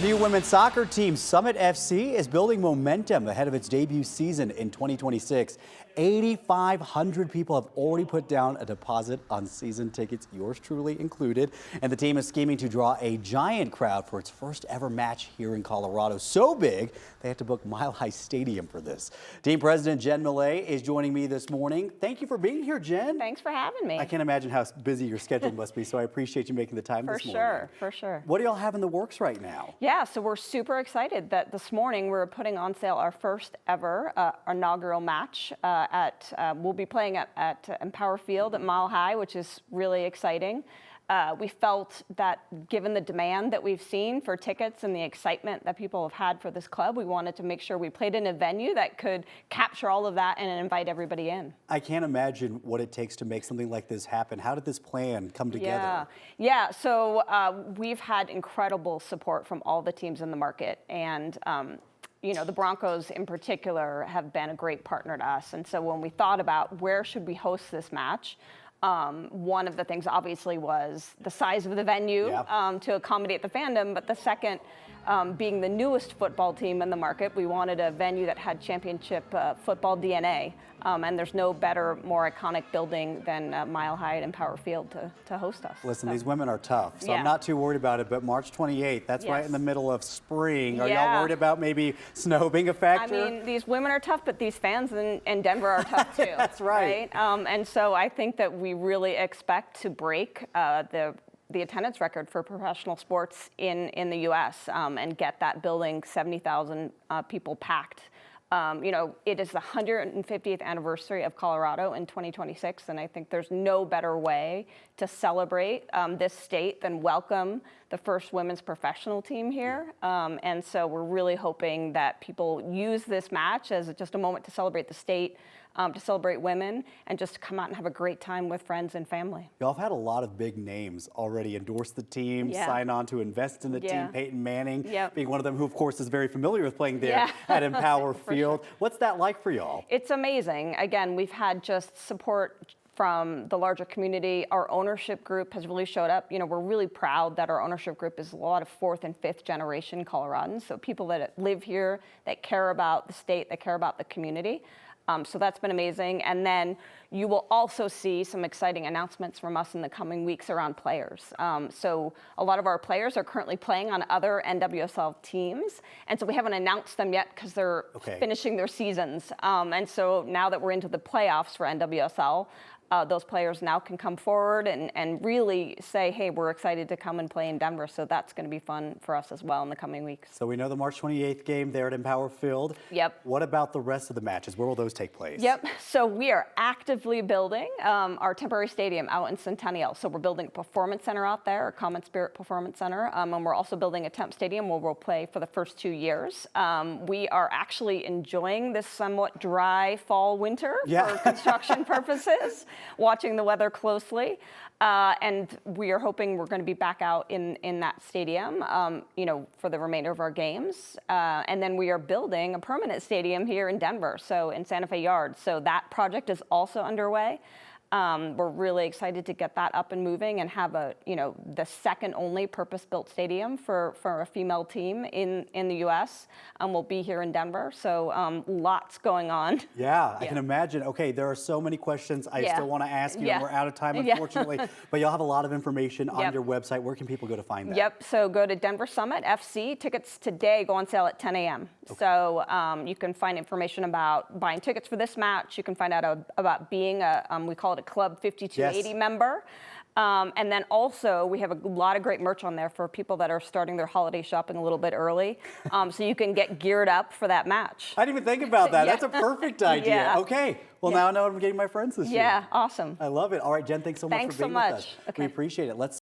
New women's soccer team Summit FC is building momentum ahead of its debut season in 2026. 8,500 people have already put down a deposit on season tickets, yours truly included. And the team is scheming to draw a giant crowd for its first ever match here in Colorado. So big, they have to book Mile High Stadium for this. Team President Jen Millay is joining me this morning. Thank you for being here, Jen. Thanks for having me. I can't imagine how busy your schedule must be, so I appreciate you making the time this morning. For sure. What do y'all have in the works right now? Yeah, so we're super excited that this morning we're putting on sale our first ever inaugural match. We'll be playing at Empower Field at Mile High, which is really exciting. We felt that given the demand that we've seen for tickets and the excitement that people have had for this club, we wanted to make sure we played in a venue that could capture all of that and invite everybody in. I can't imagine what it takes to make something like this happen. How did this plan come together? Yeah. So we've had incredible support from all the teams in the market, and you know, the Broncos in particular have been a great partner to us. And so when we thought about where should we host this match, one of the things obviously was the size of the venue to accommodate the fandom, but the second being the newest football team in the market, we wanted a venue that had championship football DNA, and there's no better, more iconic building than Mile High and Empower Field to host us. Listen, these women are tough, so I'm not too worried about it, but March 28th, that's right in the middle of spring. Are y'all worried about maybe snow being a factor? I mean, these women are tough, but these fans in Denver are tough too. That's right. And so I think that we really expect to break the attendance record for professional sports in the U.S. And get that building 70,000 people packed. You know, it is the 150th anniversary of Colorado in 2026, and I think there's no better way to celebrate this state than welcome the first women's professional team here. And so we're really hoping that people use this match as just a moment to celebrate the state, to celebrate women, and just to come out and have a great time with friends and family. Y'all have had a lot of big names already endorse the team, sign on to invest in the team. Peyton Manning being one of them, who of course is very familiar with playing there at Empower Field. What's that like for y'all? It's amazing. Again, we've had just support from the larger community. Our ownership group has really showed up. You know, we're really proud that our ownership group is a lot of fourth and fifth generation Coloradans, so people that live here, that care about the state, that care about the community. So that's been amazing. And then you will also see some exciting announcements from us in the coming weeks around players. So a lot of our players are currently playing on other NWSL teams. And so we haven't announced them yet because they're finishing their seasons. And so now that we're into the playoffs for NWSL, those players now can come forward and really say, hey, we're excited to come and play in Denver. So that's going to be fun for us as well in the coming weeks. So we know the March 28th game there at Empower Field. What about the rest of the matches? Where will those take place? So we are actively building our temporary stadium out in Centennial. So we're building a performance center out there, a Common Spirit Performance Center. And we're also building a temp stadium where we'll play for the first 2 years. We are actually enjoying this somewhat dry fall winter for construction purposes. Watching the weather closely, and we are hoping we're going to be back out in that stadium, you know, for the remainder of our games. And then we are building a permanent stadium here in Denver, so in Santa Fe Yard. So that project is also underway. We're really excited to get that up and moving and have the second only purpose-built stadium for a female team in the U.S. We'll be here in Denver, so lots going on. I can imagine. Okay, there are so many questions I still want to ask you, and we're out of time, unfortunately. But you'll have a lot of information on your website. Where can people go to find that? So go to Denver Summit FC. Tickets today go on sale at 10 a.m. So you can find information about buying tickets for this match. You can find out about being we call it a Club 5280 member. And then also we have a lot of great merch on there for people that are starting their holiday shopping a little bit early. So you can get geared up for that match. I didn't even think about that. That's a perfect idea. Okay. Well, now I know I'm getting my friends this year. Awesome. I love it. All right, Jen, thanks so much for being with us. We appreciate it. Let's